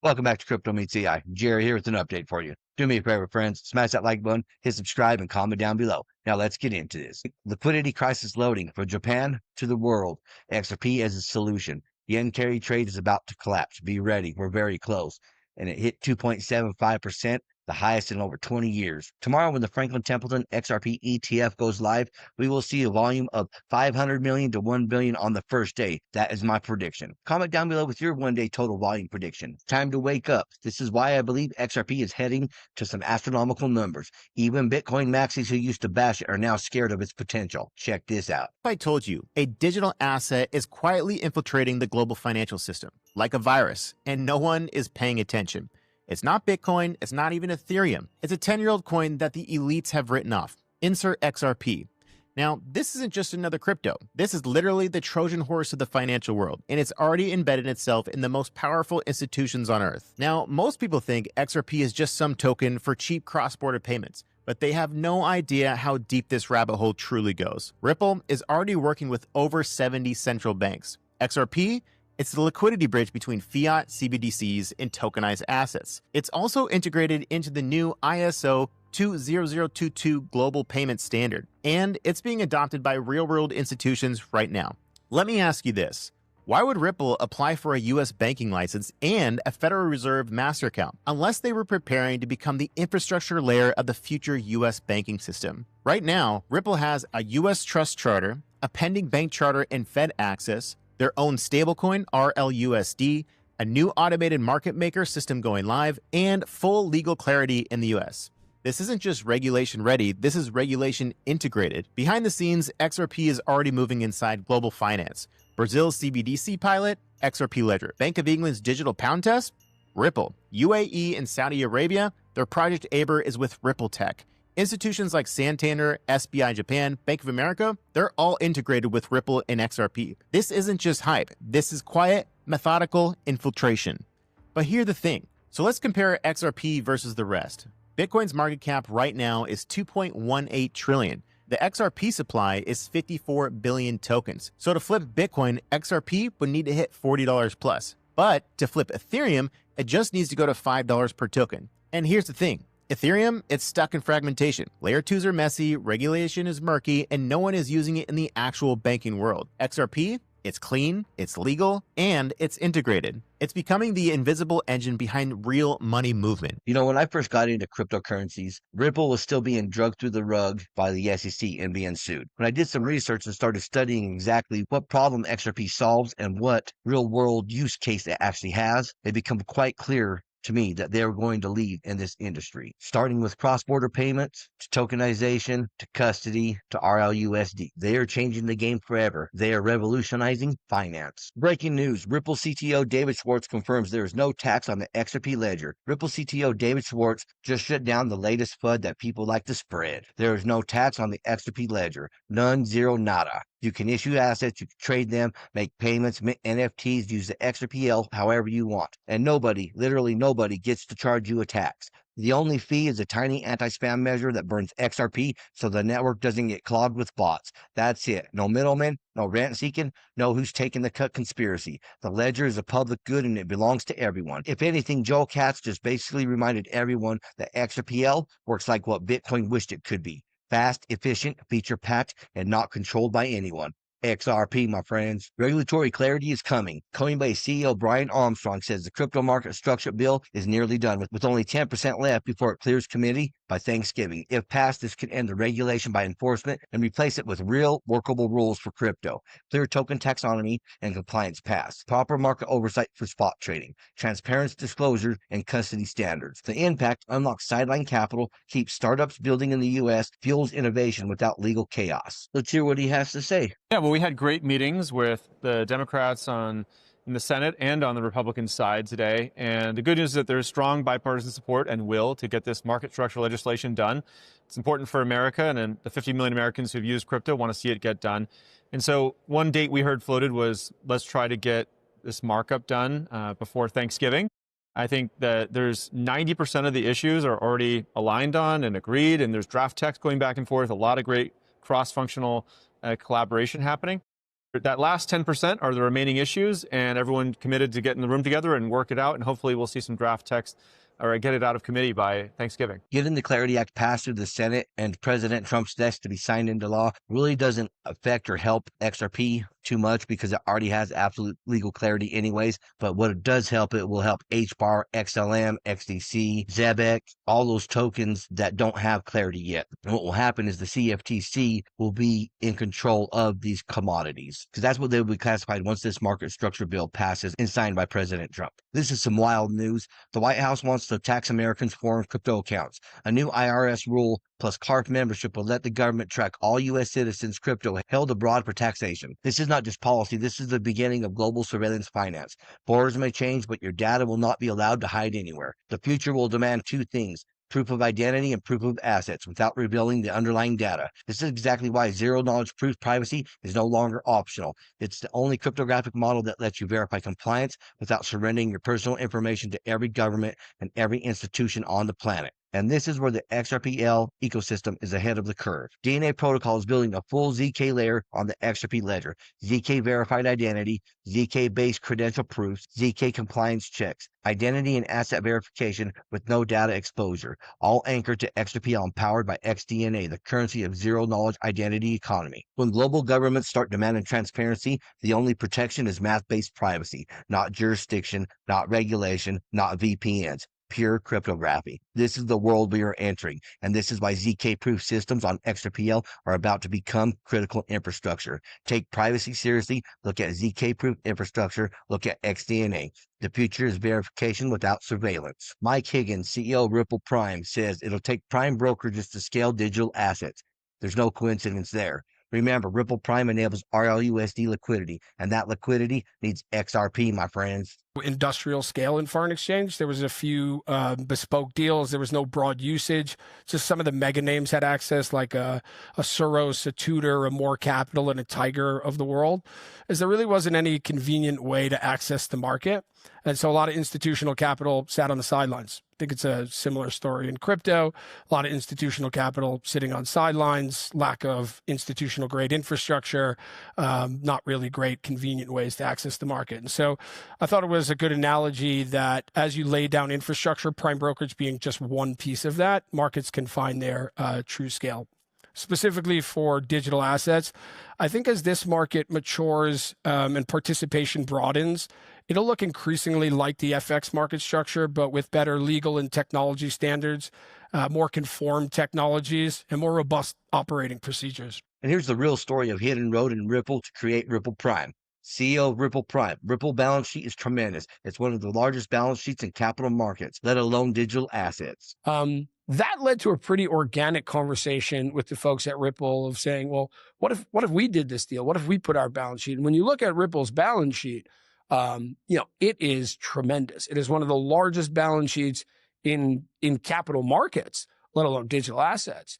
Welcome back to Crypto Meets AI. Jerry here with an update for you. Do me a favor, friends. Smash that like button, hit subscribe, and comment down below. Now let's get into this. Liquidity crisis loading from Japan to the world. XRP as a solution. Yen carry trade is about to collapse. Be ready. We're very close. And it hit 2.75%, the highest in over 20 years. Tomorrow, when the Franklin Templeton XRP ETF goes live, we will see a volume of 500 million to 1 billion on the first day. That is my prediction. Comment down below with your one-day total volume prediction. Time to wake up. This is why I believe XRP is heading to some astronomical numbers. Even Bitcoin maxis who used to bash it are now scared of its potential. Check this out. I told you, a digital asset is quietly infiltrating the global financial system, like a virus, and no one is paying attention. It's not Bitcoin, it's not even Ethereum. It's a 10-year-old coin that the elites have written off. Insert XRP. Now, this isn't just another crypto. This is literally the Trojan horse of the financial world, and it's already embedded itself in the most powerful institutions on Earth. Now, most people think XRP is just some token for cheap cross-border payments, but they have no idea how deep this rabbit hole truly goes. Ripple is already working with over 70 central banks. XRP, it's the liquidity bridge between fiat, CBDCs, and tokenized assets. It's also integrated into the new ISO 20022 global payment standard, and it's being adopted by real-world institutions right now. Let me ask you this. Why would Ripple apply for a US banking license and a Federal Reserve master account unless they were preparing to become the infrastructure layer of the future US banking system? Right now, Ripple has a US trust charter, a pending bank charter and Fed access, their own stablecoin, RLUSD, a new automated market maker system going live, and full legal clarity in the US. This isn't just regulation ready, this is regulation integrated. Behind the scenes, XRP is already moving inside global finance. Brazil's CBDC pilot, XRP Ledger. Bank of England's digital pound test, Ripple. UAE and Saudi Arabia, their Project Aber is with Ripple Tech. Institutions like Santander, SBI Japan, Bank of America, they're all integrated with Ripple and XRP. This isn't just hype, this is quiet, methodical infiltration. But here's the thing. So let's compare XRP versus the rest. Bitcoin's market cap right now is 2.18 trillion. The XRP supply is 54 billion tokens. So to flip Bitcoin, XRP would need to hit $40 plus. But to flip Ethereum, it just needs to go to $5 per token. And here's the thing. Ethereum, it's stuck in fragmentation. Layer 2s are messy, regulation is murky, and no one is using it in the actual banking world. XRP, it's clean, it's legal, and it's integrated. It's becoming the invisible engine behind real money movement. You know, when I first got into cryptocurrencies, Ripple was still being drugged through the rug by the SEC and being sued. When I did some research and started studying exactly what problem XRP solves and what real world use case it actually has, it became quite clear to me that they're going to lead in this industry, starting with cross-border payments to tokenization to custody to RLUSD. They are changing the game forever. They are revolutionizing finance. Breaking news. Ripple CTO David Schwartz confirms there is no tax on the XRP ledger. Ripple CTO David Schwartz just shut down the latest FUD that people like to spread. There is no tax on the XRP ledger. None, zero, nada. You can issue assets, you can trade them, make payments, mint NFTs, use the XRPL however you want. And nobody, literally nobody, gets to charge you a tax. The only fee is a tiny anti-spam measure that burns XRP so the network doesn't get clogged with bots. That's it. No middlemen, no rent seeking, no who's taking the cut conspiracy. The ledger is a public good and it belongs to everyone. If anything, Joel Katz just basically reminded everyone that XRPL works like what Bitcoin wished it could be. Fast, efficient, feature-packed, and not controlled by anyone. XRP, my friends. Regulatory clarity is coming. Coinbase CEO Brian Armstrong says the crypto market structure bill is nearly done with only 10% left before it clears committee by Thanksgiving. If passed, this could end the regulation by enforcement and replace it with real workable rules for crypto. Clear token taxonomy and compliance paths. Proper market oversight for spot trading. Transparent disclosure and custody standards. The impact unlocks sideline capital, keeps startups building in the U.S., fuels innovation without legal chaos. Let's hear what he has to say. Yeah, well, we had great meetings with the Democrats in the Senate and on the Republican side today. And the good news is that there's strong bipartisan support and will to get this market structure legislation done. It's important for America, and the 50 million Americans who've used crypto want to see it get done. And so one date we heard floated was, let's try to get this markup done before Thanksgiving. I think that there's 90% of the issues are already aligned on and agreed, and there's draft text going back and forth, a lot of great cross-functional collaboration happening. That last 10% are the remaining issues, and everyone committed to get in the room together and work it out, and hopefully we'll see some draft text or get it out of committee by Thanksgiving. Getting the Clarity Act passed through the Senate and President Trump's desk to be signed into law really doesn't affect or help XRP too much because it already has absolute legal clarity anyways. But what it does help, it will help HBAR, XLM, XDC, ZEBEC, all those tokens that don't have clarity yet. And what will happen is the CFTC will be in control of these commodities because that's what they will be classified once this market structure bill passes and signed by President Trump. This is some wild news. The White House wants to tax Americans' foreign crypto accounts. A new IRS rule plus CARF membership will let the government track all U.S. citizens' crypto held abroad for taxation. This is not just policy. This is the beginning of global surveillance finance. Borders may change, but your data will not be allowed to hide anywhere. The future will demand two things: proof of identity and proof of assets without revealing the underlying data. This is exactly why zero-knowledge proof privacy is no longer optional. It's the only cryptographic model that lets you verify compliance without surrendering your personal information to every government and every institution on the planet. And this is where the XRPL ecosystem is ahead of the curve. DNA Protocol is building a full ZK layer on the XRP ledger. ZK verified identity, ZK-based credential proofs, ZK compliance checks, identity and asset verification with no data exposure, all anchored to XRPL and powered by XDNA, the currency of zero-knowledge identity economy. When global governments start demanding transparency, the only protection is math-based privacy, not jurisdiction, not regulation, not VPNs. Pure cryptography. This is the world we are entering, and this is why ZK proof systems on XRPL are about to become critical infrastructure. Take privacy seriously, look at ZK proof infrastructure, look at XDNA. The future is verification without surveillance. Mike Higgins, CEO of Ripple Prime, says it'll take prime brokerages to scale digital assets. There's no coincidence there. Remember, Ripple Prime enables RLUSD liquidity, and that liquidity needs XRP, my friends. Industrial scale in foreign exchange. There was a few bespoke deals. There was no broad usage. Just some of the mega names had access, like a Soros, a Tudor, a More Capital, and a Tiger of the world, as there really wasn't any convenient way to access the market. And so a lot of institutional capital sat on the sidelines. I think it's a similar story in crypto. A lot of institutional capital sitting on sidelines, lack of institutional grade infrastructure, not really great convenient ways to access the market. And so I thought it was a good analogy that as you lay down infrastructure, prime brokerage being just one piece of that, markets can find their true scale. Specifically for digital assets, I think as this market matures and participation broadens, it'll look increasingly like the FX market structure, but with better legal and technology standards, more conformed technologies, and more robust operating procedures. And here's the real story of Hidden Road and Ripple to create Ripple Prime. CEO of Ripple Prime. Ripple balance sheet is tremendous. It's one of the largest balance sheets in capital markets, let alone digital assets. That led to a pretty organic conversation with the folks at Ripple of saying, well, what if we did this deal? What if we put our balance sheet? And when you look at Ripple's balance sheet, it is tremendous. It is one of the largest balance sheets in capital markets, let alone digital assets.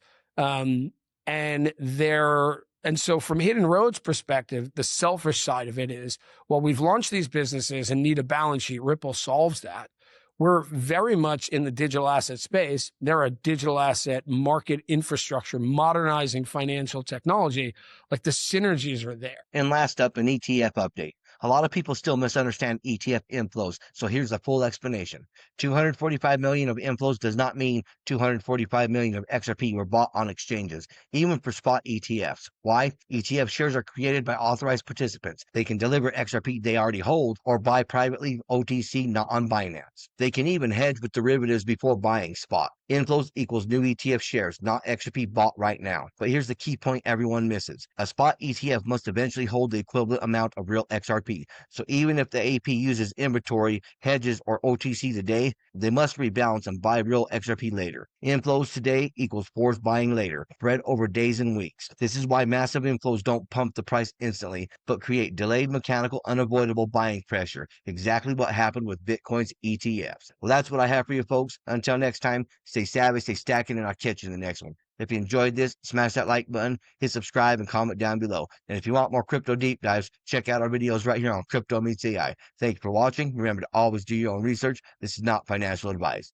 And so from Hidden Road's perspective, the selfish side of it is, well, we've launched these businesses and need a balance sheet. Ripple solves that. We're very much in the digital asset space. They're a digital asset market infrastructure, modernizing financial technology. Like the synergies are there. And last up, an ETF update. A lot of people still misunderstand ETF inflows, so here's the full explanation. 245 million of inflows does not mean 245 million of XRP were bought on exchanges, even for spot ETFs. Why? ETF shares are created by authorized participants. They can deliver XRP they already hold or buy privately OTC, not on Binance. They can even hedge with derivatives before buying spot. Inflows equals new ETF shares, not XRP bought right now. But here's the key point everyone misses. A spot ETF must eventually hold the equivalent amount of real XRP. So even if the AP uses inventory, hedges, or OTC today, they must rebalance and buy real XRP later. Inflows today equals forced buying later, spread over days and weeks. This is why massive inflows don't pump the price instantly, but create delayed mechanical, unavoidable buying pressure. Exactly what happened with Bitcoin's ETFs. Well, that's what I have for you folks. Until next time, stay savvy, stay stacking, and I'll catch you in the next one. If you enjoyed this, smash that like button, hit subscribe, and comment down below. And if you want more crypto deep dives, check out our videos right here on Crypto Meets AI. Thank you for watching. Remember to always do your own research. This is not financial advice.